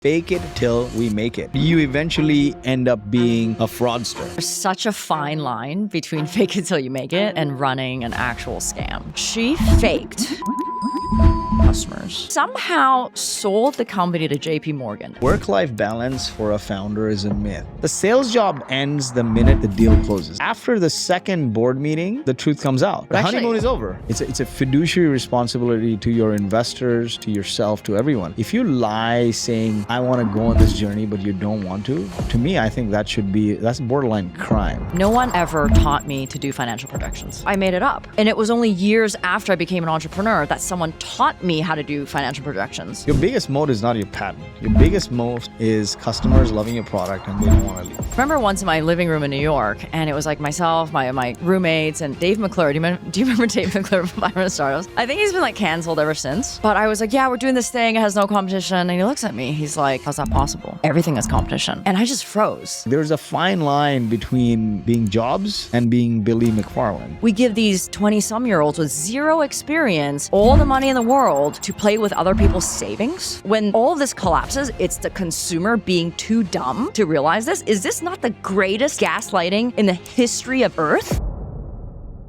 Fake it till we make it. You eventually end up being a fraudster. There's such a fine line between fake it till you make it and running an actual scam. She faked customers, somehow sold the company to JP Morgan. Work-life balance for a founder is a myth. The sales job ends the minute the deal closes. After the second board meeting, the truth comes out. The honeymoon is over. It's a fiduciary responsibility to your investors, to yourself, to everyone. If you lie saying, I want to go on this journey, but you don't want to me, I think that's borderline crime. No one ever taught me to do financial projections. I made it up. And it was only years after I became an entrepreneur that someone taught me how to do financial projections. Your biggest moat is not your patent. Your biggest moat is customers loving your product and they don't want to leave. Remember once in my living room in New York, and it was like myself, my roommates, and Dave McClure. Do you remember Dave McClure from 500 Startups? I think he's been like canceled ever since. But I was like, yeah, we're doing this thing. It has no competition. And he looks at me. He's like, how's that possible? Everything is competition. And I just froze. There's a fine line between being Jobs and being Billy McFarland. We give these 20-some-year-olds with zero experience all the money in the world to play with other people's savings. When all of this collapses, it's the consumer being too dumb to realize this. Is this not the greatest gaslighting in the history of Earth?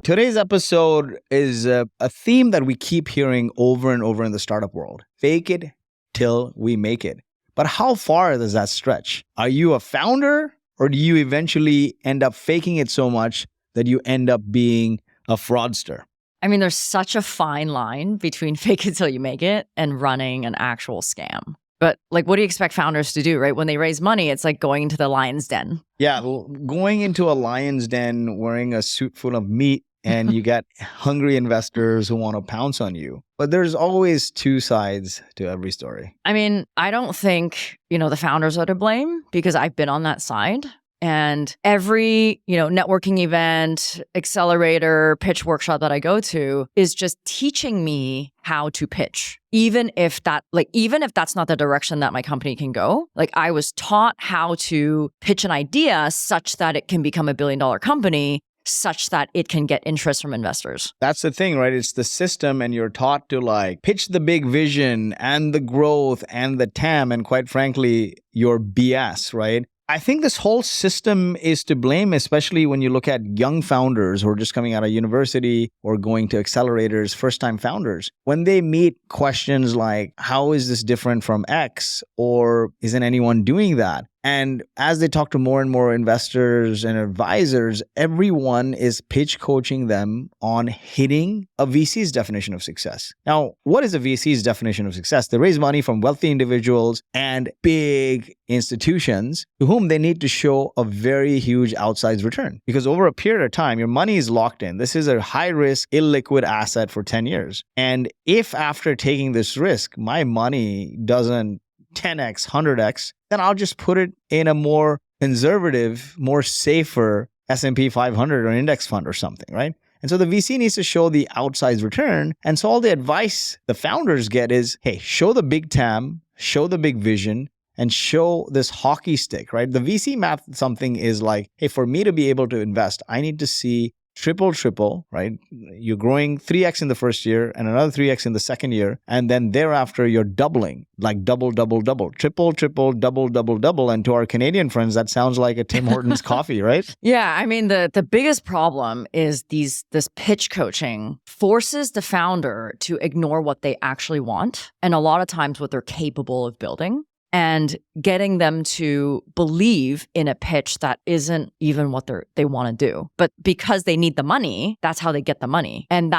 Today's episode is a theme that we keep hearing over and over in the startup world. Fake it till we make it. But how far does that stretch? Are you a founder, or do you eventually end up faking it so much that you end up being a fraudster? I mean, there's such a fine line between fake it till you make it and running an actual scam. But like, what do you expect founders to do, right? When they raise money, it's like going into the lion's den. Yeah, going into a lion's den wearing a suit full of meat, and you got hungry investors who want to pounce on you. But there's always two sides to every story. I mean, I don't think, the founders are to blame, because I've been on that side. And every, networking event, accelerator, pitch workshop that I go to is just teaching me how to pitch. Even if that's not the direction that my company can go. Like, I was taught how to pitch an idea such that it can become a billion-dollar company, such that it can get interest from investors. That's the thing, right? It's the system, and you're taught to pitch the big vision and the growth and the TAM, and quite frankly, your BS, right? I think this whole system is to blame, especially when you look at young founders who are just coming out of university or going to accelerators, first-time founders. When they meet questions like, how is this different from X? Or isn't anyone doing that? And as they talk to more and more investors and advisors, everyone is pitch coaching them on hitting a VC's definition of success. Now, what is a VC's definition of success? They raise money from wealthy individuals and big institutions to whom they need to show a very huge outsized return. Because over a period of time, your money is locked in. This is a high-risk, illiquid asset for 10 years. And if after taking this risk, my money doesn't 10x, 100x, then I'll just put it in a more conservative, more safer S&P 500 or index fund or something, right? And so the VC needs to show the outsized return. And so all the advice the founders get is, hey, show the big TAM, show the big vision, and show this hockey stick, right? The VC math something is like, hey, for me to be able to invest, I need to see triple, right? You're growing 3x in the first year and another 3x in the second year. And then thereafter, you're doubling, like double, triple, double. And to our Canadian friends, that sounds like a Tim Hortons coffee, right? Yeah. I mean, the biggest problem is this pitch coaching forces the founder to ignore what they actually want. And a lot of times what they're capable of building, and getting them to believe in a pitch that isn't even what they want to do. But because they need the money, that's how they get the money. And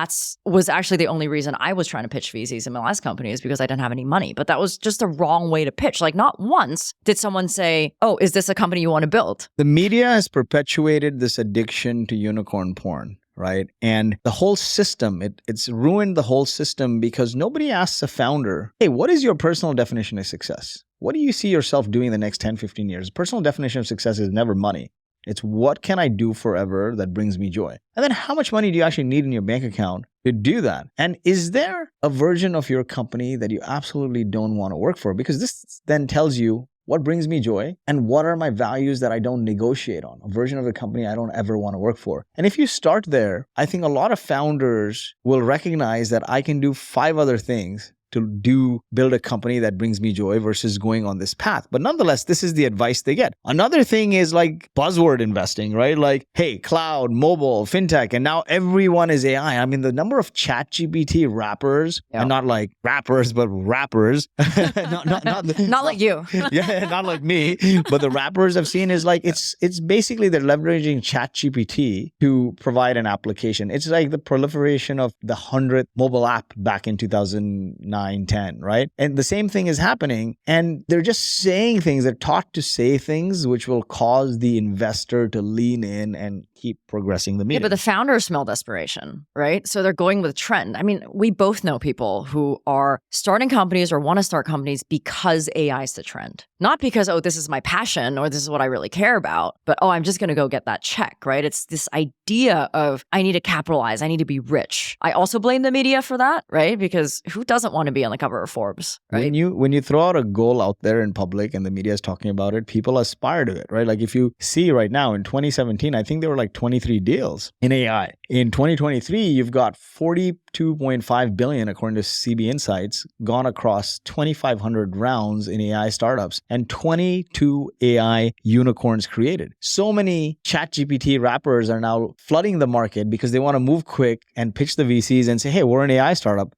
was actually the only reason I was trying to pitch VCs in my last company, is because I didn't have any money. But that was just the wrong way to pitch. Like, not once did someone say, oh, is this a company you want to build? The media has perpetuated this addiction to unicorn porn. Right? And the whole system, it's ruined the whole system, because nobody asks a founder, hey, what is your personal definition of success? What do you see yourself doing the next 10, 15 years? Personal definition of success is never money. It's what can I do forever that brings me joy? And then how much money do you actually need in your bank account to do that? And is there a version of your company that you absolutely don't want to work for? Because this then tells you, what brings me joy, and what are my values that I don't negotiate on? A version of the company I don't ever want to work for. And if you start there, I think a lot of founders will recognize that I can do 5 other things to build a company that brings me joy versus going on this path. But nonetheless, this is the advice they get. Another thing is like buzzword investing, right? Like, hey, cloud, mobile, fintech, and now everyone is AI. I mean, the number of ChatGPT rappers, and not like rappers, but rappers, not like you. Yeah, not like me, but the rappers I've seen is like, it's basically they're leveraging ChatGPT to provide an application. It's like the proliferation of the 100th mobile app back in 2009, 10, right? And the same thing is happening. And they're just saying things. They're taught to say things which will cause the investor to lean in and keep progressing the meeting. Yeah, but the founders smell desperation, right? So they're going with trend. I mean, we both know people who are starting companies or want to start companies because AI is the trend. Not because, oh, this is my passion or this is what I really care about, but oh, I'm just going to go get that check, right? It's this idea of I need to capitalize, I need to be rich. I also blame the media for that, right? Because who doesn't want to be on the cover of Forbes, right? When you throw out a goal out there in public and the media is talking about it, people aspire to it, right? Like if you see right now in 2017, I think there were like 23 deals in AI. In 2023, you've got 42.5 billion, according to CB Insights, gone across 2,500 rounds in AI startups and 22 AI unicorns created. So many ChatGPT rappers are now flooding the market because they want to move quick and pitch the VCs and say, hey, we're an AI startup.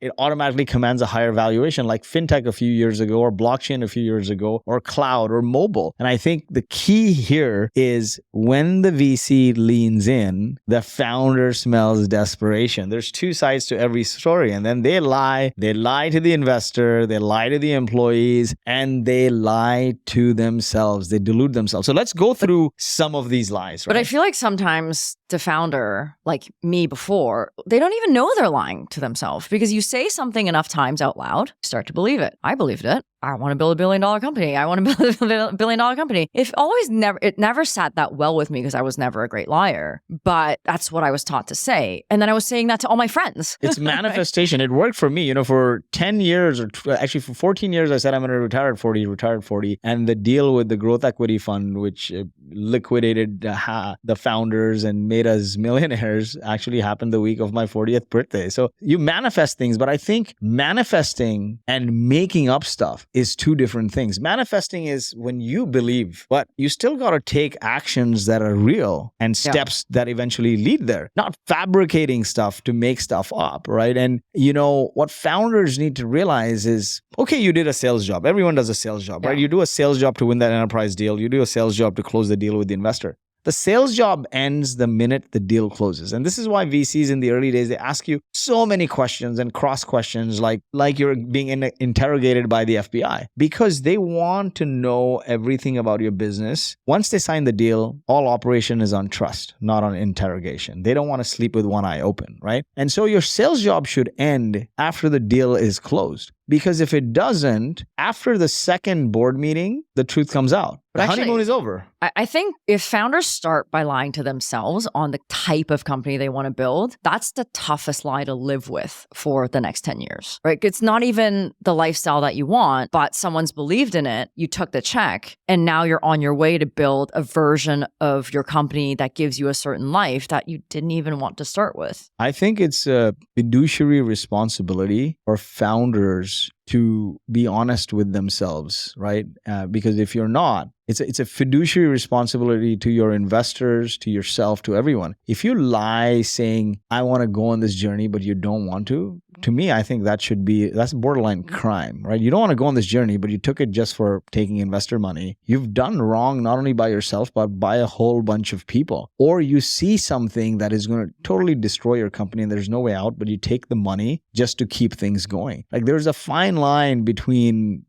It automatically commands a higher valuation like fintech a few years ago or blockchain a few years ago or cloud or mobile. And I think the key here is when the VC leans in, the founder smells desperation. There's two sides to every story. And then they lie to the investor, they lie to the employees, and they lie to themselves. They delude themselves. So let's go through some of these lies. Right? But I feel like sometimes the founder, like me before, they don't even know they're lying to themselves because you say something enough times out loud, you start to believe it. I believed it. I want to build $1 billion company. I want to build $1 billion company. It never sat that well with me because I was never a great liar, but that's what I was taught to say. And then I was saying that to all my friends. It's manifestation. It worked for me, for 10 years or actually for 14 years, I said, I'm going to retire at 40, retired at 40. And the deal with the growth equity fund, which liquidated the founders and made us millionaires, actually happened the week of my 40th birthday. So you manifest things, but I think manifesting and making up stuff is two different things. Manifesting is when you believe, but you still got to take actions that are real and steps that eventually lead there, not fabricating stuff to make stuff up, right? And what founders need to realize is, okay, you did a sales job. Everyone does a sales job, right? You do a sales job to win that enterprise deal. You do a sales job to close the deal with the investor. The sales job ends the minute the deal closes. And this is why VCs in the early days, they ask you so many questions and cross questions like you're being interrogated by the FBI because they want to know everything about your business. Once they sign the deal, all operation is on trust, not on interrogation. They don't want to sleep with one eye open, right? And so your sales job should end after the deal is closed. Because if it doesn't, after the second board meeting, the truth comes out. The honeymoon is over. I think if founders start by lying to themselves on the type of company they want to build, that's the toughest lie to live with for the next 10 years, right? It's not even the lifestyle that you want, but someone's believed in it, you took the check, and now you're on your way to build a version of your company that gives you a certain life that you didn't even want to start with. I think it's a fiduciary responsibility for founders to be honest with themselves, right? Because if you're not, it's a fiduciary responsibility to your investors, to yourself, to everyone. If you lie saying, I want to go on this journey, but you don't want to me, I think that's borderline crime, right? You don't want to go on this journey, but you took it just for taking investor money. You've done wrong, not only by yourself, but by a whole bunch of people. Or you see something that is going to totally destroy your company and there's no way out, but you take the money just to keep things going. Like there's a fine line between,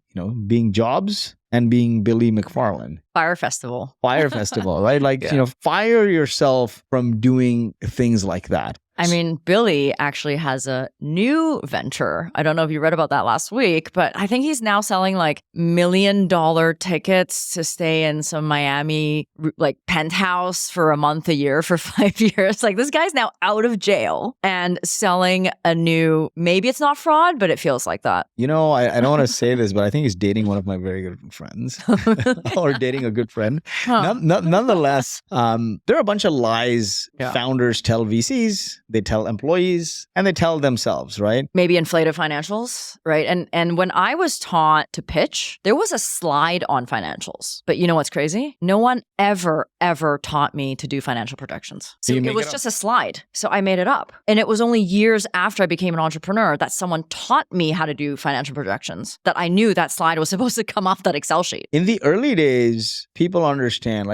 being Jobs and being Billy McFarland. Fire Festival, right? Like, fire yourself from doing things like that. I mean, Billy actually has a new venture. I don't know if you read about that last week, but I think he's now selling like $1 million tickets to stay in some Miami like penthouse for a month a year for 5 years. Like this guy's now out of jail and selling a new, maybe it's not fraud, but it feels like that. I don't want to say this, but I think he's dating one of my very good friends or dating a good friend. Nonetheless, there are a bunch of lies founders tell VCs they tell employees, and they tell themselves, right? Maybe inflated financials, right? And when I was taught to pitch, there was a slide on financials. But you know what's crazy? No one ever taught me to do financial projections. So it was just a slide. So I made it up. And it was only years after I became an entrepreneur that someone taught me how to do financial projections that I knew that slide was supposed to come off that Excel sheet. In the early days, people understand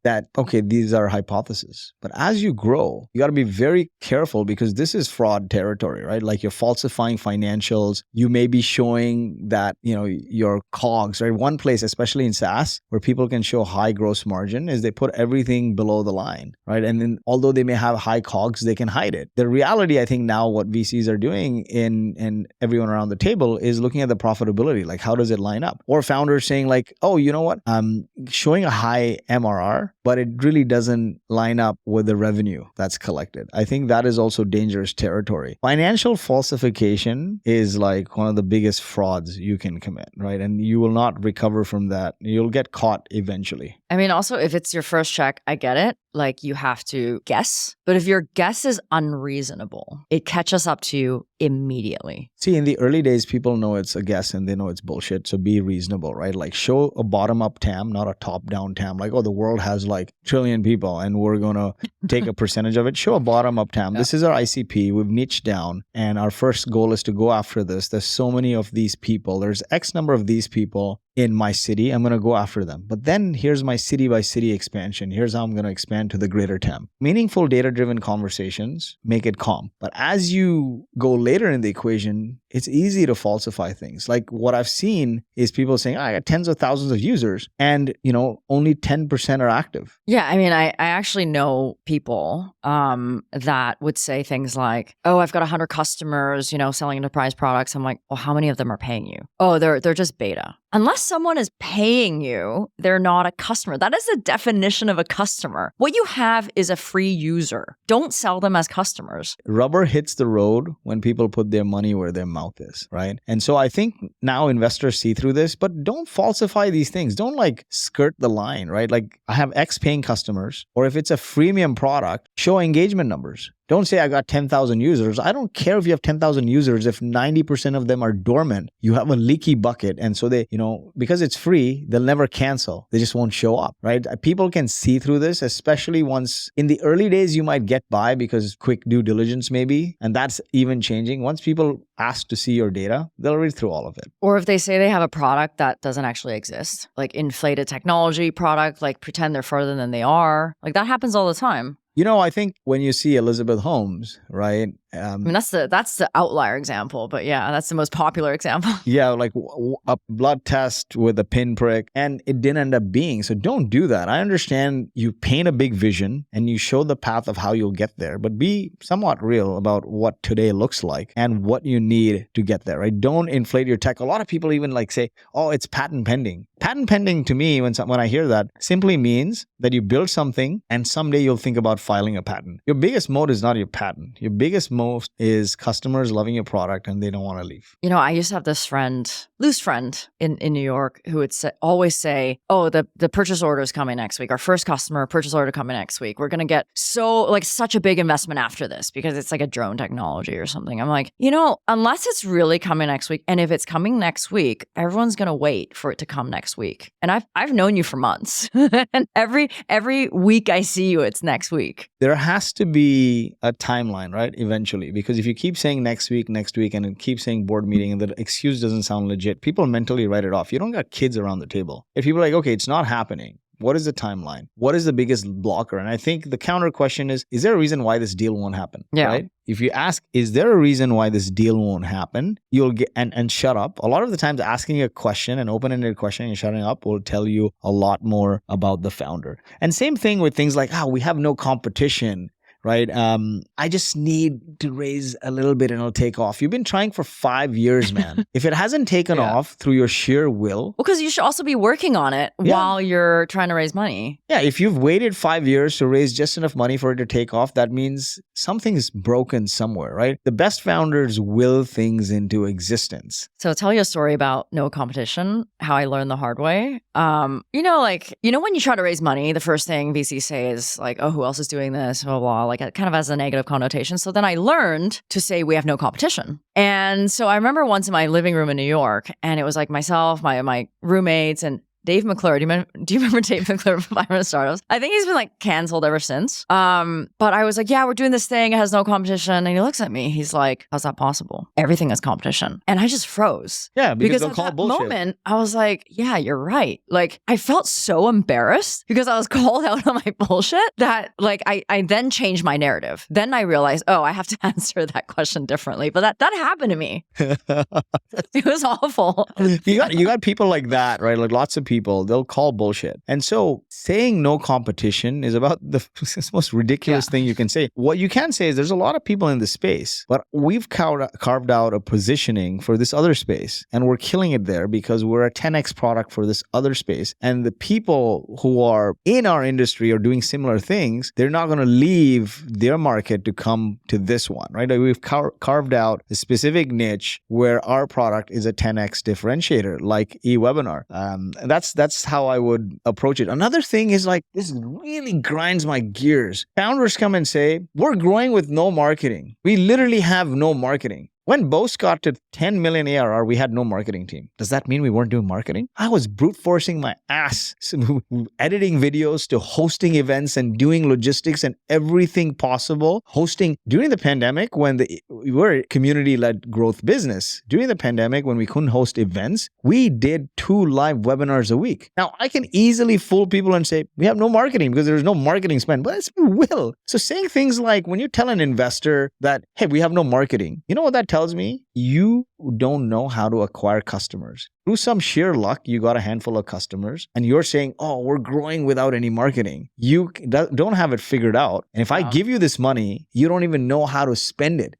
that, okay, these are hypotheses. But as you grow, you got to be very careful because this is fraud territory, right? Like you're falsifying financials. You may be showing that, your COGS, right? One place, especially in SaaS, where people can show high gross margin is they put everything below the line, right? And then although they may have high COGS, they can hide it. The reality, I think now what VCs are doing and everyone around the table is looking at the profitability, like how does it line up? Or founders saying like, oh, you know what? I'm showing a high MRR, but it really doesn't line up with the revenue that's collected. I think that is also dangerous territory. Financial falsification is like one of the biggest frauds you can commit, right? And you will not recover from that. You'll get caught eventually. I mean, also, if it's your first check, I get it. Like you have to guess. But if your guess is unreasonable, it catches up to you immediately. See, in the early days, people know it's a guess and they know it's bullshit. So be reasonable, right? Like show a bottom-up TAM, not a top-down TAM. Like, oh, the world has like trillion people and we're going to take a percentage of it. Show a bottom-up TAM. Yeah. This is our ICP. We've niched down and our first goal is to go after this. There's so many of these people. There's X number of these people in my city. I'm going to go after them. But then here's my city by city expansion. Here's how I'm going to expand to the greater TAM. Meaningful data-driven conversations make it calm. But as you go later in the equation, it's easy to falsify things. Like what I've seen is people saying, I got tens of thousands of users and, only 10% are active. Yeah. I mean, I actually know people that would say things like, oh, I've got 100 customers, selling enterprise products. I'm like, well, how many of them are paying you? Oh, they're just beta. Unless someone is paying you, they're not a customer. That is the definition of a customer. What you have is a free user. Don't sell them as customers. Rubber hits the road when people put their money where their mouth is, right? And so I think now investors see through this, but don't falsify these things. Don't like skirt the line, right? Like I have X paying customers, or if it's a freemium product, show engagement numbers. Don't say I got 10,000 users. I don't care if you have 10,000 users. If 90% of them are dormant, you have a leaky bucket. And so they, because it's free, they'll never cancel. They just won't show up, right? People can see through this, especially once in the early days, you might get by because quick due diligence maybe. And that's even changing. Once people ask to see your data, they'll read through all of it. Or if they say they have a product that doesn't actually exist, like inflated technology product, like pretend they're further than they are. Like that happens all the time. I think when you see Elizabeth Holmes, right? I mean, that's the outlier example, but yeah, that's the most popular example. Yeah, like a blood test with a pinprick, and it didn't end up being. So don't do that. I understand you paint a big vision and you show the path of how you'll get there, but be somewhat real about what today looks like and what you need to get there, right? Don't inflate your tech. A lot of people even like say, oh, it's patent pending. Patent pending to me, when I hear that, simply means that you build something and someday you'll think about filing a patent. Your biggest moat is not your patent. Your biggest moat is customers loving your product and they don't want to leave. I used to have this loose friend in New York who would always say, oh, the purchase order is coming next week. Our first customer purchase order coming next week. We're going to get such a big investment after this because it's like a drone technology or something. I'm like, unless it's really coming next week, and if it's coming next week, everyone's going to wait for it to come next week. And I've known you for months. And every week I see you, it's next week. There has to be a timeline, right? Eventually. Because if you keep saying next week, and it keeps saying board meeting and the excuse doesn't sound legit, people mentally write it off. You don't got kids around the table. If people are like, okay, it's not happening. What is the timeline? What is the biggest blocker? And I think the counter question is there a reason why this deal won't happen? Yeah. Right? If you ask, is there a reason why this deal won't happen? You'll get, and shut up. A lot of the times asking a question, an open-ended question and shutting up will tell you a lot more about the founder. And same thing with things like, we have no competition. Right? I just need to raise a little bit and it'll take off. You've been trying for 5 years, man. If it hasn't taken off through your sheer will. Because you should also be working on it while you're trying to raise money. Yeah. If you've waited 5 years to raise just enough money for it to take off, that means something's broken somewhere, right? The best founders will things into existence. So I'll tell you a story about no competition, how I learned the hard way. When you try to raise money, the first thing VCs say is like, oh, who else is doing this? Blah, blah, blah. Like, like it kind of has a negative connotation. So then I learned to say we have no competition. And so I remember once in my living room in New York, and it was like myself, my roommates, and Dave McClure. Do you remember Dave McClure from 500 Startups? I think he's been like canceled ever since. But I was like, yeah, we're doing this thing. It has no competition. And he looks at me. He's like, how's that possible? Everything is competition. And I just froze. Yeah, because at that moment, I was like, yeah, you're right. Like I felt so embarrassed because I was called out on my bullshit that like I then changed my narrative. Then I realized, oh, I have to answer that question differently. But that happened to me. It was awful. You got people like that, right? Like lots of people, they'll call bullshit. And so saying no competition is about the most ridiculous thing you can say. What you can say is there's a lot of people in this space, but we've carved out a positioning for this other space, and we're killing it there because we're a 10x product for this other space. And the people who are in our industry are doing similar things, they're not going to leave their market to come to this one, right? Like we've carved out a specific niche where our product is a 10x differentiator, like eWebinar. That's how I would approach it. Another thing is like, this really grinds my gears. Founders come and say, we're growing with no marketing. We literally have no marketing. When Boast got to 10 million ARR, we had no marketing team. Does that mean we weren't doing marketing? I was brute forcing my ass, editing videos to hosting events and doing logistics and everything possible. Hosting during the pandemic when we were a community-led growth business. During the pandemic when we couldn't host events, we did 2 live webinars a week. Now, I can easily fool people and say, we have no marketing because there's no marketing spend, but it's will. So saying things like, when you tell an investor that, hey, we have no marketing, you know what that tells me? You don't know how to acquire customers. Through some sheer luck, you got a handful of customers and you're saying, oh, we're growing without any marketing. You don't have it figured out. And if I give you this money, you don't even know how to spend it.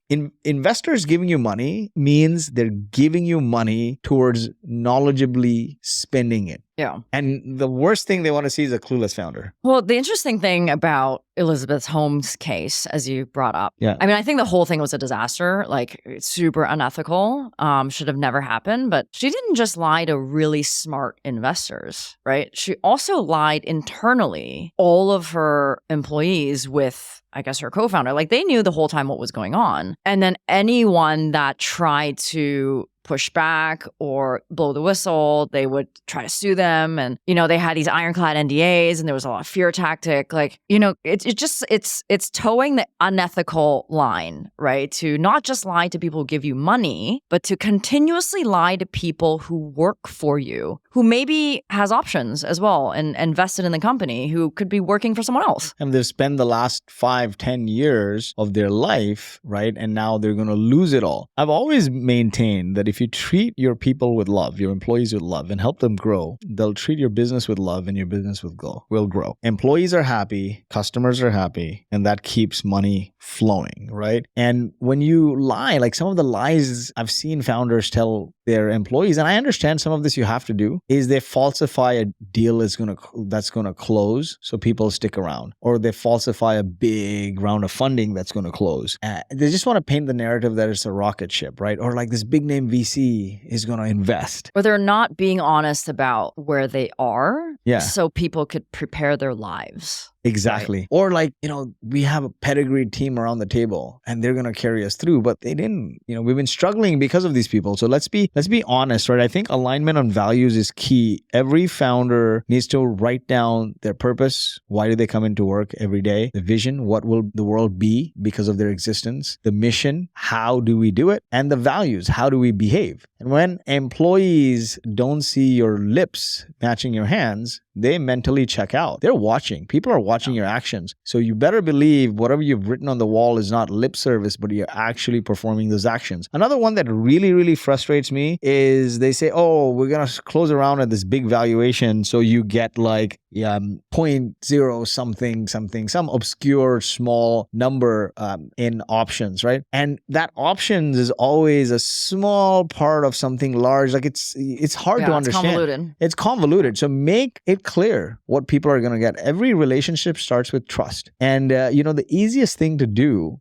Investors giving you money means they're giving you money towards knowledgeably spending it. Yeah. And the worst thing they want to see is a clueless founder. Well, the interesting thing about Elizabeth Holmes' case, as you brought up, I mean, I think the whole thing was a disaster, like super unethical, should have never happened. But she didn't just lie to really smart investors, right? She also lied internally, all of her employees with, I guess, her co-founder. Like they knew the whole time what was going on. And then anyone that tried to push back or blow the whistle, they would try to sue them. And, you know, they had these ironclad NDAs and there was a lot of fear tactic. Like, you know, it's towing the unethical line, right? To not just lie to people who give you money, but to continuously lie to people who work for you, who maybe has options as well and invested in the company, who could be working for someone else. And they've spent the last 5-10 years of their life, right? And now they're going to lose it all. I've always maintained that if you treat your people with love, your employees with love, and help them grow, they'll treat your business with love and your business will grow. Employees are happy, customers are happy, and that keeps money flowing, right? And when you lie, like some of the lies I've seen founders tell their employees, and I understand some of this you have to do, is they falsify a deal that's going to close so people stick around, or they falsify a big round of funding that's going to close. They just want to paint the narrative that it's a rocket ship, right? Or like this big name VC is going to invest. Or they're not being honest about where they are, so people could prepare their lives. Exactly. Right. Or like, you know, we have a pedigreed team around the table and they're going to carry us through, but they didn't. You know, we've been struggling because of these people. So let's be honest, right? I think alignment on values is key. Every founder needs to write down their purpose. Why do they come into work every day? The vision, what will the world be because of their existence? The mission, how do we do it? And the values, how do we behave? And when employees don't see your lips matching your hands, they mentally check out. They're watching. People are watching your actions. So you better believe whatever you've written on the wall is not lip service, but you're actually performing those actions. Another one that really, really frustrates me is they say, oh, we're going to close around at this big valuation. So you get like 0.0 something, some obscure small number in options, right? And that options is always a small part of something large. Like it's hard to understand. It's convoluted. So make it clear what people are going to get. Every relationship starts with trust. And, you know, the easiest thing to do,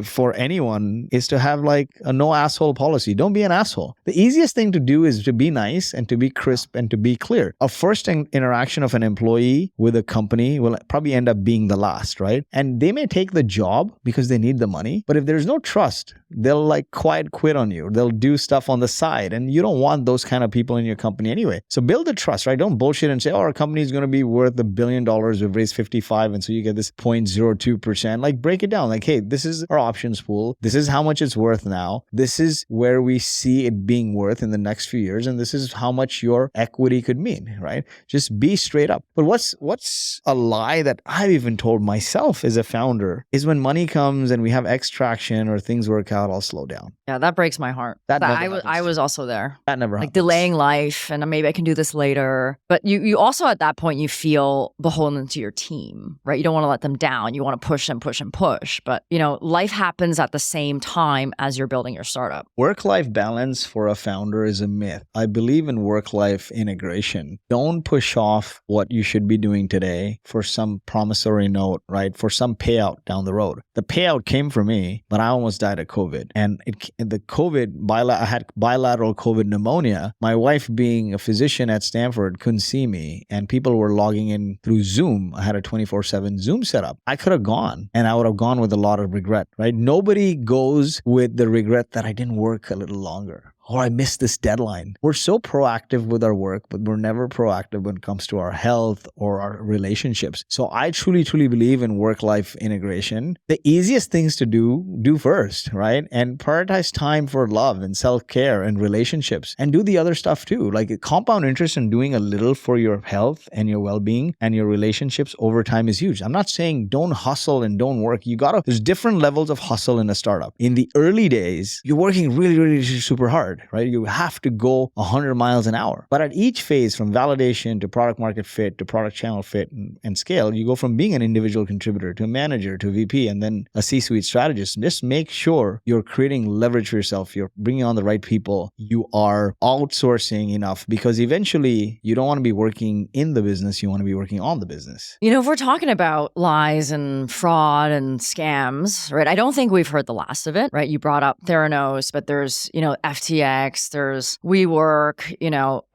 for anyone is to have like a no asshole policy. Don't be an asshole. The easiest thing to do is to be nice and to be crisp and to be clear. A first and interaction of an employee with a company will probably end up being the last, right? And they may take the job because they need the money. But if there's no trust, they'll like quiet quit on you. They'll do stuff on the side. And you don't want those kind of people in your company anyway. So build the trust, right? Don't bullshit and say, oh, our company is going to be worth $1 billion. We've raised 55. And so you get this 0.02%. Like break it down. Like, hey, this is our options pool. This is how much it's worth now. This is where we see it being worth in the next few years. And this is how much your equity could mean, right? Just be straight up. But what's a lie that I've even told myself as a founder is when money comes and we have extraction or things work out, I'll slow down. Yeah, that breaks my heart. I was also there. That never happens. Like delaying life and maybe I can do this later. But you also at that point, you feel beholden to your team, right? You don't want to let them down. You want to push and push and push. But, life happens at the same time as you're building your startup. Work-life balance for a founder is a myth. I believe in work-life integration. Don't push off what you should be doing today for some promissory note, right? For some payout down the road. The payout came for me, but I almost died of COVID. And I had bilateral COVID pneumonia. My wife, being a physician at Stanford, couldn't see me, and people were logging in through Zoom. I had a 24/7 Zoom setup. I could have gone, and I would have gone with a lot of regret, right? Nobody goes with the regret that I didn't work a little longer. Or I missed this deadline. We're so proactive with our work, but we're never proactive when it comes to our health or our relationships. So I truly, truly believe in work-life integration. The easiest things to do first, right? And prioritize time for love and self-care and relationships, and do the other stuff too. Like compound interest in doing a little for your health and your well-being and your relationships over time is huge. I'm not saying don't hustle and don't work. There's different levels of hustle in a startup. In the early days, you're working really, really super hard. Right? You have to go 100 miles an hour. But at each phase, from validation to product market fit to product channel fit and scale, you go from being an individual contributor to a manager to a VP and then a C-suite strategist. Just make sure you're creating leverage for yourself. You're bringing on the right people. You are outsourcing enough, because eventually you don't want to be working in the business. You want to be working on the business. If we're talking about lies and fraud and scams, right? I don't think we've heard the last of it, right? You brought up Theranos, but there's, FTX, there's WeWork,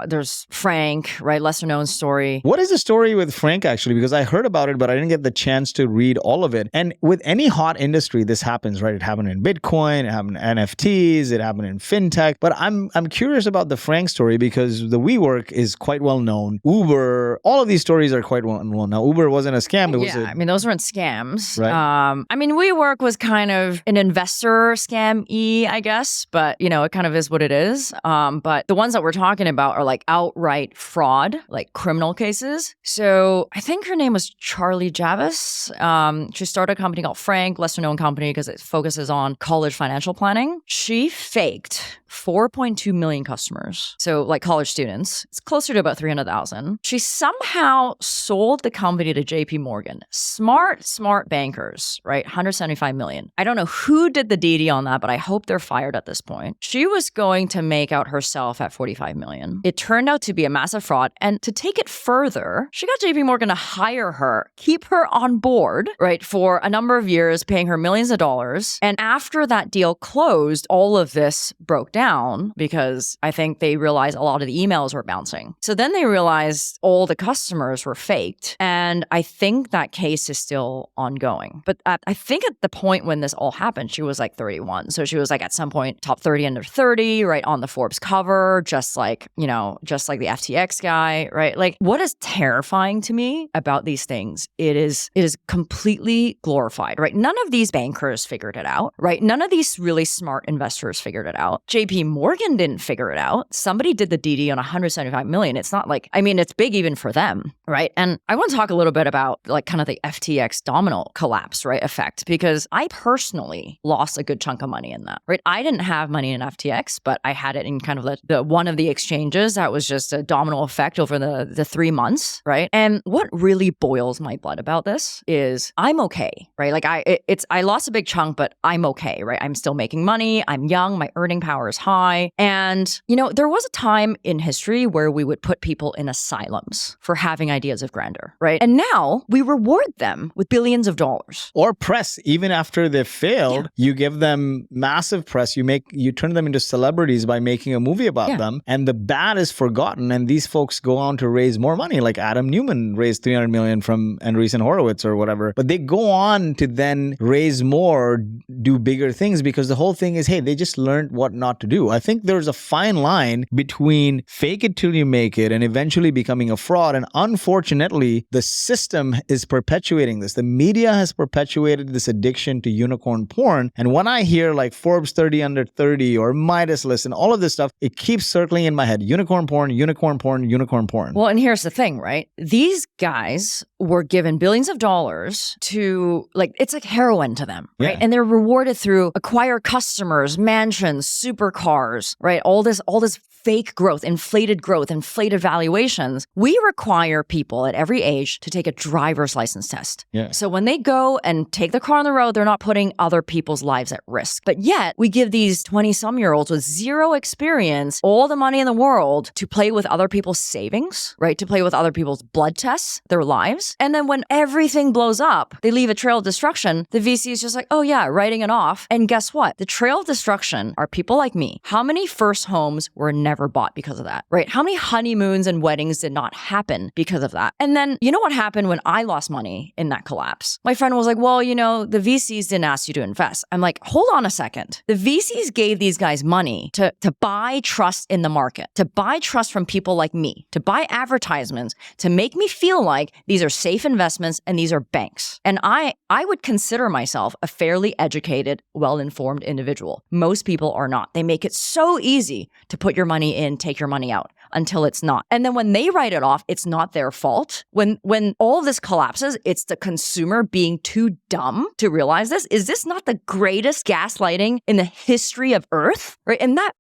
there's Frank, right? Lesser known story. What is the story with Frank actually? Because I heard about it, but I didn't get the chance to read all of it. And with any hot industry, this happens, right? It happened in Bitcoin, it happened in NFTs, it happened in fintech. But I'm curious about the Frank story, because the WeWork is quite well known. Uber, all of these stories are quite well known. Now, Uber wasn't a scam. Those weren't scams. Right. WeWork was kind of an investor scam-y, I guess, but it kind of is what it is. But the ones that we're talking about are like outright fraud, like criminal cases. So I think her name was Charlie Javis. She started a company called Frank, lesser known company because it focuses on college financial planning. She faked 4.2 million customers. So like college students, it's closer to about 300,000. She somehow sold the company to JP Morgan. Smart bankers, right? 175 million. I don't know who did the DD on that, but I hope they're fired at this point. She was going to make out herself at 45 million. It turned out to be a massive fraud. And to take it further, she got JP Morgan to hire her, keep her on board, right, for a number of years, paying her millions of dollars. And after that deal closed, all of this broke down because I think they realized a lot of the emails were bouncing. So then they realized all the customers were faked. And I think that case is still ongoing. But I think at the point when this all happened, she was like 31. So she was like at some point top 30 under 30, right, on the Forbes cover, just like the FTX guy, right? Like, what is terrifying to me about these things, it is completely glorified, right? None of these bankers figured it out, right? None of these really smart investors figured it out. JP Morgan didn't figure it out. Somebody did the DD on 175 million. It's not like, it's big even for them, right? And I want to talk a little bit about like kind of the FTX domino collapse, right, effect, because I personally lost a good chunk of money in that, right? I didn't have money in FTX, but I had it in kind of the one of the exchanges that was just a domino effect over the 3 months, right? And what really boils my blood about this is I'm okay, right? Like I lost a big chunk, but I'm okay, right? I'm still making money. I'm young. My earning power is high. And, there was a time in history where we would put people in asylums for having ideas of grandeur, right? And now we reward them with billions of dollars. Or press, even after they've failed, you give them massive press. You turn them into celebrities by making a movie about them. And the bad is forgotten. And these folks go on to raise more money, like Adam Newman raised $300 million from Andreessen Horowitz or whatever. But they go on to then raise more, do bigger things, because the whole thing is, hey, they just learned what not to do. I think there's a fine line between fake it till you make it and eventually becoming a fraud. And unfortunately, the system is perpetuating this. The media has perpetuated this addiction to unicorn porn. And when I hear like Forbes 30 under 30 or Midas List and all of this stuff, it keeps circling in my head. Unicorn porn, unicorn porn, unicorn porn. Well, and here's the thing, right? These guys were given billions of dollars to, it's like heroin to them, right? And they're rewarded through acquire customers, mansions, supercars, right? All this fake growth, inflated valuations. We require people at every age to take a driver's license test. So when they go and take the car on the road, they're not putting other people's lives at risk. But yet we give these 20-some-year-olds with zero experience all the money in the world to play with other people's savings, right? To play with other people's blood tests, their lives. And then when everything blows up, they leave a trail of destruction. The VC is just like, oh yeah, writing it off. And guess what? The trail of destruction are people like me. How many first homes were never bought because of that, right? How many honeymoons and weddings did not happen because of that? And then, you know what happened when I lost money in that collapse? My friend was like, well, the VCs didn't ask you to invest. I'm like, hold on a second. The VCs gave these guys money to buy trust in the market, to buy trust from people like me, to buy advertisements, to make me feel like these are safe investments and these are banks. And I would consider myself a fairly educated, well-informed individual. Most people are not. They make it so easy to put your money in, take your money out until it's not. And then when they write it off, it's not their fault. When all this collapses, it's the consumer being too dumb to realize this. Is this not the greatest gaslighting in the history of Earth? Right? And that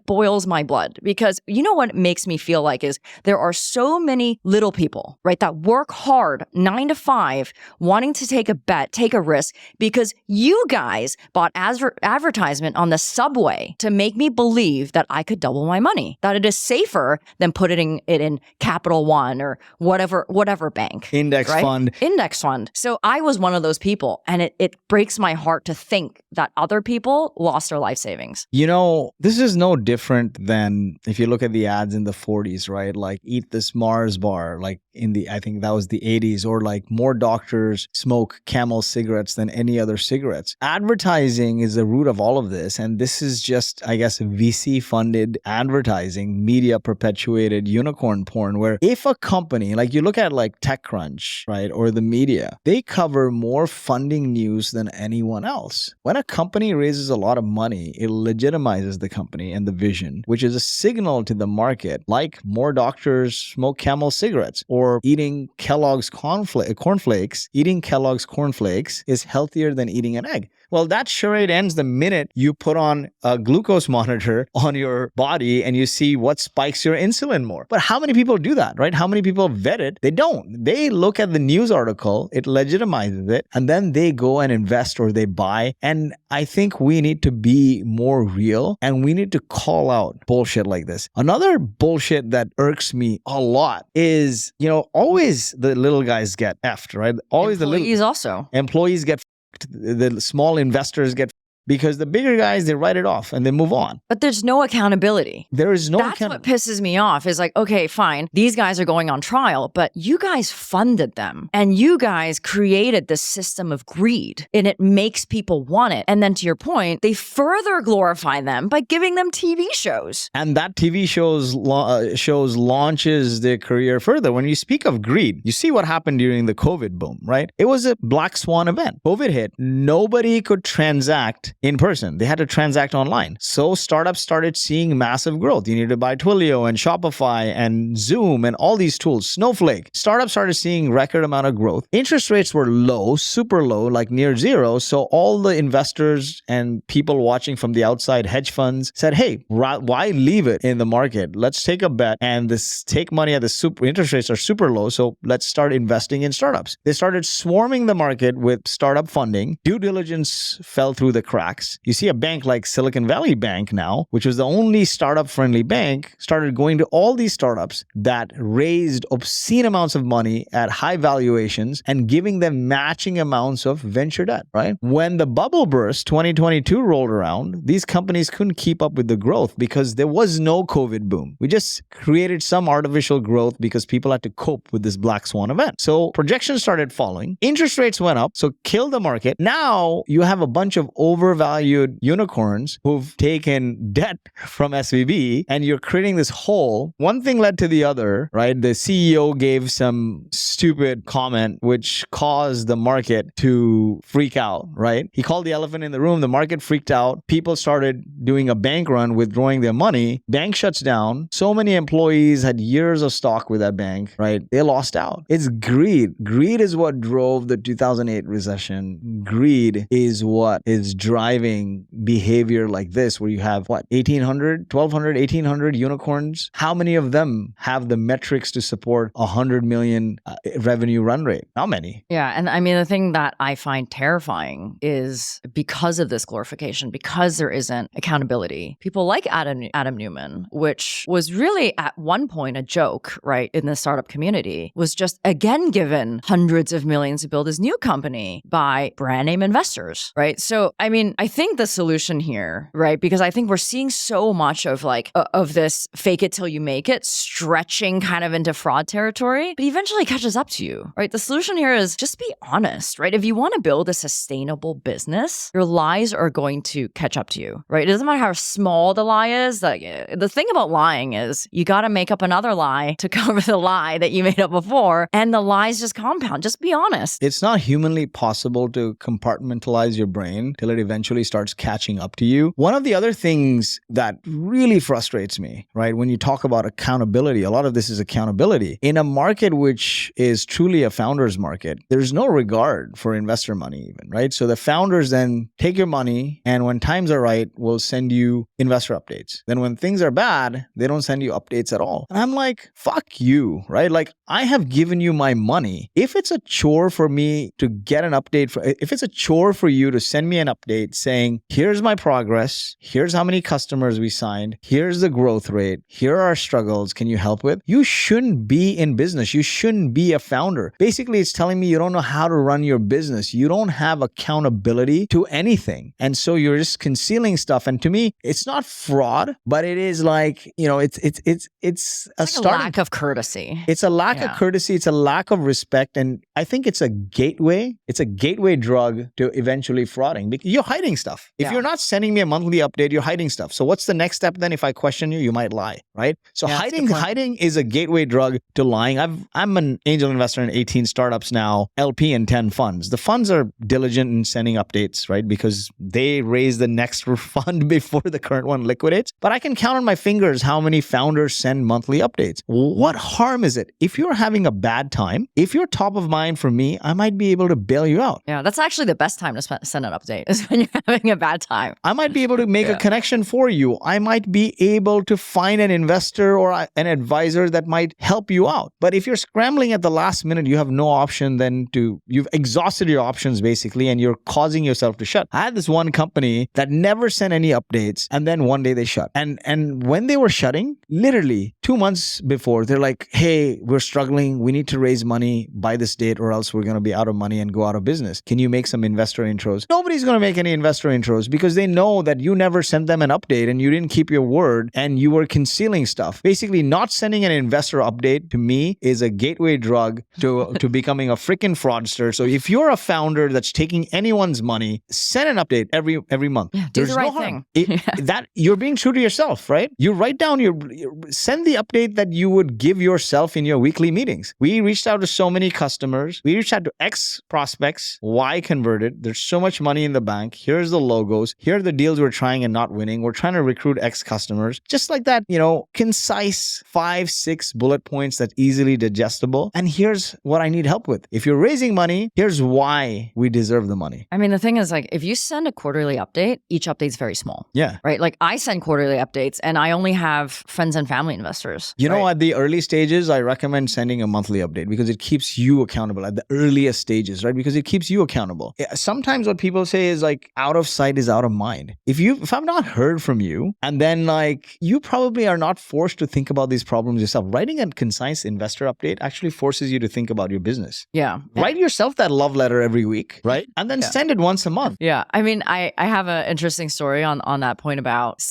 boils my blood, because you know what makes me feel like is there are so many little people, right, that work hard 9 to 5, wanting to take a bet, take a risk, because you guys bought advertisement on the subway to make me believe that I could double my money, that it is safer than putting it in Capital One or whatever bank. Index fund. So I was one of those people, and it breaks my heart to think that other people lost their life savings. This is no different than if you look at the ads in the 40s, right? Like eat this Mars bar, like I think that was the 80s, or like more doctors smoke Camel cigarettes than any other cigarettes. Advertising is the root of all of this. And this is just, I guess, VC funded advertising, media perpetuated unicorn porn, where if a company, like you look at like TechCrunch, right? Or the media, they cover more funding news than anyone else. When a company raises a lot of money, it legitimizes the company and the vision, which is a signal to the market, like more doctors smoke Camel cigarettes, or eating Kellogg's cornflakes. Eating Kellogg's cornflakes is healthier than eating an egg. Well, that charade ends the minute you put on a glucose monitor on your body and you see what spikes your insulin more. But how many people do that, right? How many people vet it? They don't. They look at the news article, it legitimizes it, and then they go and invest or they buy. And I think we need to be more real, and we need to call out bullshit like this. Another bullshit that irks me a lot is, always the little guys get effed, right? Always employees get the small investors get, because the bigger guys, they write it off and they move on. But there's no accountability. There is no That's what pisses me off is like, okay, fine. These guys are going on trial, but you guys funded them and you guys created this system of greed, and it makes people want it. And then to your point, they further glorify them by giving them TV shows. And that TV shows launches their career further. When you speak of greed, you see what happened during the COVID boom, right? It was a black swan event. COVID hit. Nobody could transact in person. They had to transact online. So startups started seeing massive growth. You needed to buy Twilio and Shopify and Zoom and all these tools, Snowflake. Startups started seeing record amount of growth. Interest rates were low, super low, like near zero. So all the investors and people watching from the outside, hedge funds, said, hey, why leave it in the market? Let's take a bet and take money at the interest rates are super low. So let's start investing in startups. They started swarming the market with startup funding. Due diligence fell through the cracks. pullbacks, you see a bank like Silicon Valley Bank now, which was the only startup-friendly bank, started going to all these startups that raised obscene amounts of money at high valuations and giving them matching amounts of venture debt, right? When the bubble burst, 2022 rolled around, these companies couldn't keep up with the growth because there was no COVID boom. We just created some artificial growth because people had to cope with this black swan event. So projections started falling. Interest rates went up, so killed the market. Now you have a bunch of overvalued unicorns who've taken debt from SVB and you're creating this hole. One thing led to the other, right? The CEO gave some stupid comment which caused the market to freak out, right? He called the elephant in the room. The market freaked out. People started doing a bank run, withdrawing their money. Bank shuts down. So many employees had years of stock with that bank, right? They lost out. It's greed. Greed is what drove the 2008 recession. Greed is what is driving behavior like this, where you have, 1,800, 1,200, 1,800 unicorns? How many of them have the metrics to support 100 million revenue run rate? How many? Yeah. And I mean, the thing that I find terrifying is because of this glorification, because there isn't accountability, people like Adam Newman, which was really at one point a joke, right, in the startup community, was just again given hundreds of millions to build his new company by brand name investors, right? So, I mean, I think the solution here, right, because I think we're seeing so much of of this fake it till you make it stretching kind of into fraud territory, but eventually catches up to you, right? The solution here is just be honest, right? If you want to build a sustainable business, your lies are going to catch up to you, right? It doesn't matter how small the lie is. The thing about lying is you got to make up another lie to cover the lie that you made up before, and the lies just compound. Just be honest. It's not humanly possible to compartmentalize your brain till it eventually starts catching up to you. One of the other things that really frustrates me, right, when you talk about accountability, a lot of this is accountability. In a market which is truly a founder's market, there's no regard for investor money even, right? So the founders then take your money and when times are right, will send you investor updates. Then when things are bad, they don't send you updates at all. And I'm like, fuck you, right? Like, I have given you my money. If it's a chore for me to get an update, if it's a chore for you to send me an update saying, here's my progress, here's how many customers we signed, here's the growth rate, here are our struggles, can you help with? You shouldn't be in business. You shouldn't be a founder. Basically, it's telling me you don't know how to run your business. You don't have accountability to anything. And so you're just concealing stuff. And to me, it's not fraud, but it is like, it's a lack of courtesy. It's a lack of courtesy. It's a lack of respect. And I think it's a gateway. It's a gateway drug to eventually frauding because you're hiding stuff. If you're not sending me a monthly update, you're hiding stuff. So what's the next step then? If I question you, you might lie, right? So hiding is a gateway drug to lying. I'm an angel investor in 18 startups now, LP in 10 funds. The funds are diligent in sending updates, right? Because they raise the next fund before the current one liquidates. But I can count on my fingers how many founders send monthly updates. What harm is it? If you're having a bad time, if you're top of mind for me, I might be able to bail you out. Yeah, that's actually the best time to send an update is when you're having a bad time. I might be able to make a connection for you. I might be able to find an investor or an advisor that might help you out. But if you're scrambling at the last minute, you have no option then you've exhausted your options basically, and you're causing yourself to shut. I had this one company that never sent any updates, and then one day they shut. And when they were shutting, literally 2 months before, they're like, hey, we're struggling. We need to raise money by this date or else we're going to be out of money and go out of business. Can you make some investor intros? Nobody's going to make any investor intros because they know that you never sent them an update and you didn't keep your word and you were concealing stuff. Basically, not sending an investor update to me is a gateway drug to becoming a freaking fraudster. So if you're a founder that's taking anyone's money, send an update every month. Yeah, do the right thing. That you're being true to yourself, right? You write down send the update that you would give yourself in your weekly meetings. We reached out to so many customers. We reached out to X prospects, Y converted. There's so much money in the bank. Here's the logos. Here are the deals we're trying and not winning. We're trying to recruit X customers. Just like that, concise 5-6 bullet points that's easily digestible. And here's what I need help with. If you're raising money, here's why we deserve the money. I mean, the thing is, like, if you send a quarterly update, each update's very small. Yeah. Right? Like, I send quarterly updates and I only have friends and family investors. At the early stages, I recommend sending a monthly update because it keeps you accountable at the earliest stages, right? Because it keeps you accountable. Sometimes what people say is like, out of sight is out of mind. If I've not heard from you, and then like you probably are not forced to think about these problems yourself. Writing a concise investor update actually forces you to think about your business. Yeah. Write yourself that love letter every week, right? And then send it once a month. Yeah. I mean, I have an interesting story on that point about,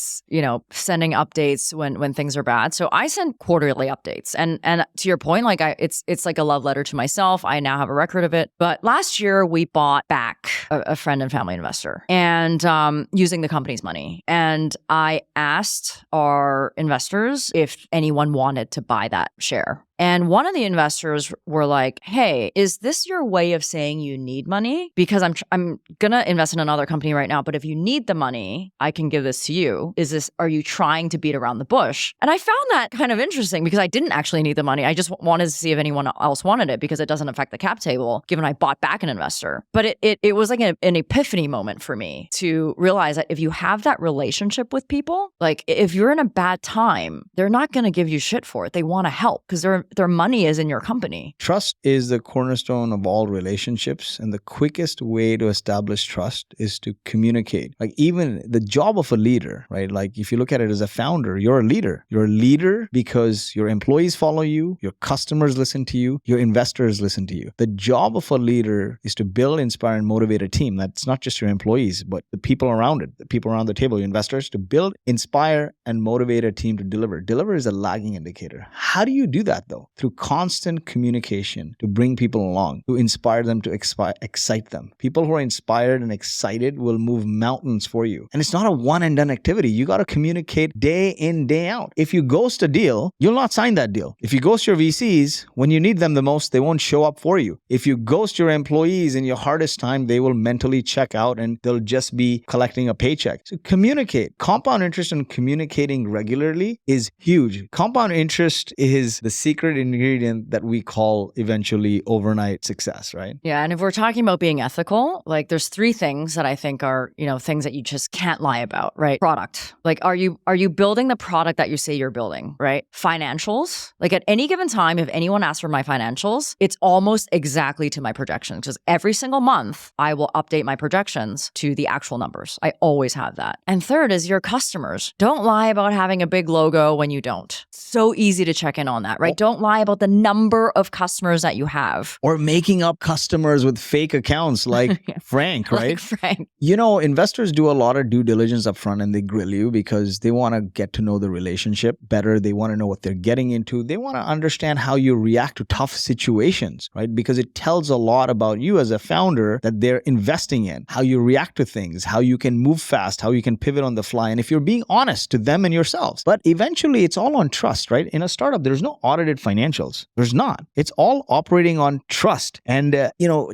sending updates when things are bad. So I send quarterly updates. And to your point, like it's like a love letter to myself. I now have a record of it. But last year we bought back a friend and family investor and using the company's money. And I asked our investors if anyone wanted to buy that share. And one of the investors were like, hey, is this your way of saying you need money? Because I'm going to invest in another company right now, but if you need the money, I can give this to you. Are you trying to beat around the bush? And I found that kind of interesting because I didn't actually need the money. I just wanted to see if anyone else wanted it because it doesn't affect the cap table, given I bought back an investor. But it was like an epiphany moment for me to realize that if you have that relationship with people, like if you're in a bad time, they're not going to give you shit for it. They want to help because their money is in your company. Trust is the cornerstone of all relationships. And the quickest way to establish trust is to communicate. Like even the job of a leader, right? Like if you look at it as a founder, you're a leader. You're a leader because your employees follow you, your customers listen to you, your investors listen to you. The job of a leader is to build, inspire, and motivate a team. That's not just your employees, but the people around it, the people around the table, your investors, to build, inspire, and motivate a team to deliver. Deliver is a lagging indicator. How do you do that though? Through constant communication to bring people along, to inspire them, to excite them. People who are inspired and excited will move mountains for you. And it's not a one and done activity. You got to communicate day in, day out. If you ghost a deal, you'll not sign that deal. If you ghost your VCs, when you need them the most, they won't show up for you. If you ghost your employees in your hardest time, they will mentally check out and they'll just be collecting a paycheck. So communicate. Compound interest and communicating regularly is huge. Compound interest is the secret ingredient that we call eventually overnight success, right? Yeah. And if we're talking about being ethical, like there's three things that I think are, things that you just can't lie about, right? Product. Like, are you building the product that you say you're building, right? Financials. Like at any given time, if anyone asks for my financials, it's almost exactly to my projections because every single month I will update my projections to the actual numbers. I always have that. And third is your customers. Don't lie about having a big logo when you don't. So easy to check in on that, right? Don't lie about the number of customers that you have. Or making up customers with fake accounts like Frank, right? Like Frank. Investors do a lot of due diligence up front and they grill you because they want to get to know the relationship better. They want to know what they're getting into. They want to understand how you react to tough situations, right? Because it tells a lot about you as a founder that they're investing in, how you react to things, how you can move fast, how you can pivot on the fly, and if you're being honest to them and yourselves. But eventually it's all on trust, right? In a startup, there's no audited financials. There's not. It's all operating on trust. And,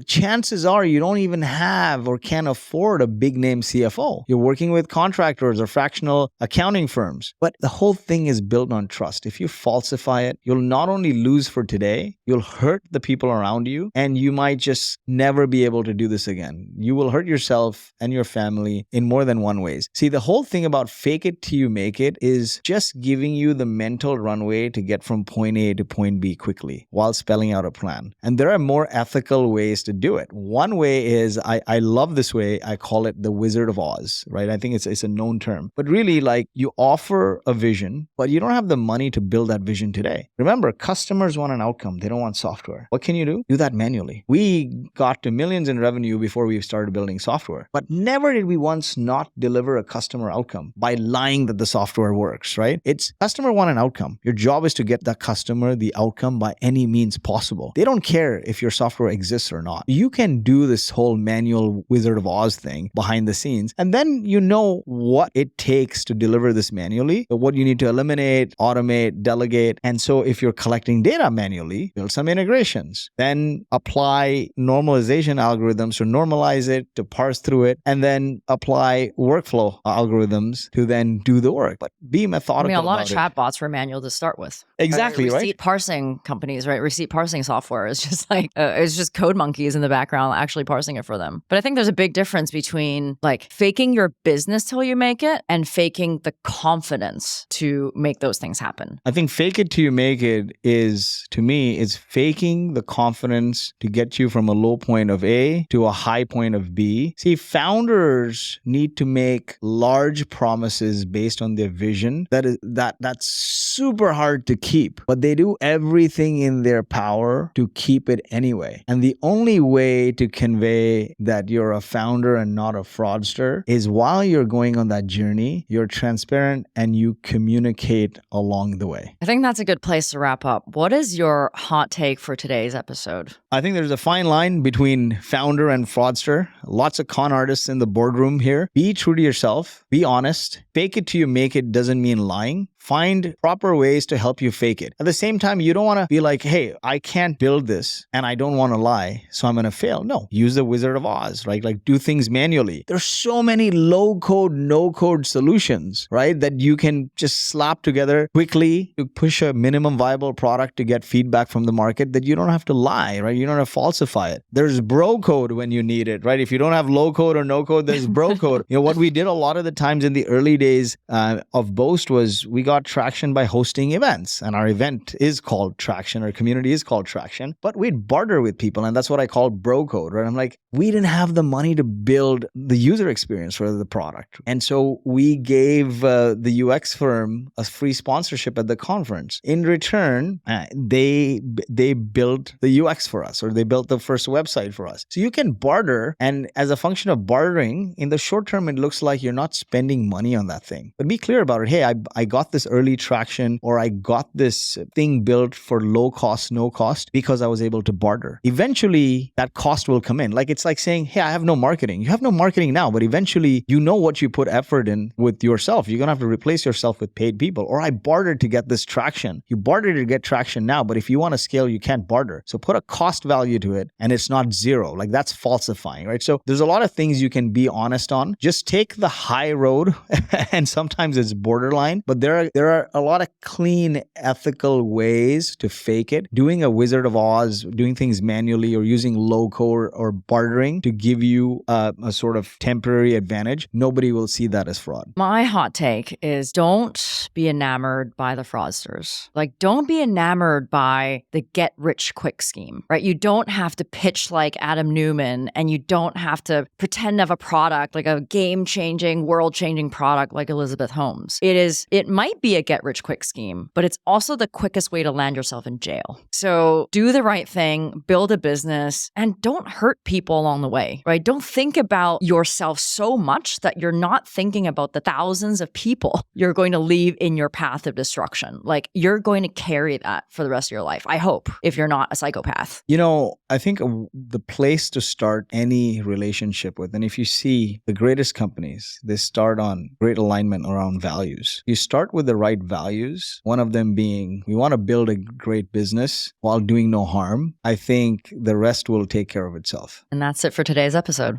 chances are you don't even have or can afford a big name CFO. You're working with contractors or fractional accounting firms. But the whole thing is built on trust. If you falsify it, you'll not only lose for today, you'll hurt the people around you, and you might just never be able to do this again. You will hurt yourself and your family in more than one ways. See, the whole thing about fake it till you make it is just giving you the mental runway to get from point A to point B quickly while spelling out a plan. And there are more ethical ways to do it. One way is, I love this way, I call it the Wizard of Oz, right? I think it's a known term. But really, like, you offer a vision, but you don't have the money to build that vision today. Remember, customers want an outcome. They don't want software. What can you do? Do that manually. We got to millions in revenue before we started building software. But never did we once not deliver a customer outcome by lying that the software works, right? It's customer want an outcome. Your job is to get that customer the outcome by any means possible. They don't care if your software exists or not. You can do this whole manual Wizard of Oz thing behind the scenes, and then you know what it takes to deliver this manually, what you need to eliminate, automate, delegate. And so if you're collecting data manually, build some integrations, then apply normalization algorithms to normalize it, to parse through it, and then apply workflow algorithms to then do the work. But be methodical. A lot of chatbots were manual to start with. Exactly, right? receipt parsing companies, right? Receipt parsing software is just like, it's just code monkeys in the background actually parsing it for them. But I think there's a big difference between like faking your business till you make it and faking the confidence to make those things happen. I think fake it till you make it is, to me, is faking the confidence to get you from a low point of A to a high point of B. See, founders need to make large promises based on their vision. That's super hard to keep, but they do everything in their power to keep it anyway. And the only way to convey that you're a founder and not a fraudster is while you're going on that journey, you're transparent and you communicate along the way. I think that's a good place to wrap up. What is your hot take for today's episode? I think there's a fine line between founder and fraudster. Lots of con artists in the boardroom here. Be true to yourself. Be honest. Fake it till you make it doesn't mean lying. Find proper ways to help you fake it. At the same time, you don't want to be like, hey, I can't build this and I don't want to lie, so I'm going to fail. No, use the Wizard of Oz, right? Like do things manually. There's so many low code, no code solutions, right? That you can just slap together quickly to push a minimum viable product to get feedback from the market that you don't have to lie, right? You don't have to falsify it. There's bro code when you need it, right? If you don't have low code or no code, there's bro code. What we did a lot of the times in the early days of Boast was we got traction by hosting events, and our event is called Traction, our community is called Traction, but we'd barter with people, and that's what I call bro code, right? I'm like, we didn't have the money to build the user experience for the product, and so we gave the UX firm a free sponsorship at the conference. In return, they built the UX for us, or they built the first website for us. So you can barter, and as a function of bartering, in the short term, it looks like you're not spending money on that thing, but be clear about it. Hey, I got this early traction, or I got this thing built for low cost, no cost because I was able to barter. Eventually, that cost will come in. Like it's like saying, hey, I have no marketing. You have no marketing now, but eventually you know what you put effort in with yourself. You're going to have to replace yourself with paid people. Or I bartered to get this traction. You bartered to get traction now, but if you want to scale, you can't barter. So put a cost value to it and it's not zero. Like that's falsifying, right? So there's a lot of things you can be honest on. Just take the high road and sometimes it's borderline, but there are a lot of clean, ethical ways to fake it. Doing a Wizard of Oz, doing things manually, or using low code or bartering to give you a sort of temporary advantage, nobody will see that as fraud. My hot take is don't be enamored by the fraudsters. Like, don't be enamored by the get rich quick scheme, right? You don't have to pitch like Adam Newman, and you don't have to pretend to have a product, like a game-changing, world-changing product like Elizabeth Holmes. It might be a get rich quick scheme, but it's also the quickest way to land yourself in jail. So do the right thing, build a business, and don't hurt people along the way, right? Don't think about yourself so much that you're not thinking about the thousands of people you're going to leave in your path of destruction. Like, you're going to carry that for the rest of your life, I hope, if you're not a psychopath. I think the place to start any relationship with, and if you see the greatest companies, they start on great alignment around values. You start with the right values, one of them being we want to build a great business while doing no harm. I think the rest will take care of itself. And that's it for today's episode.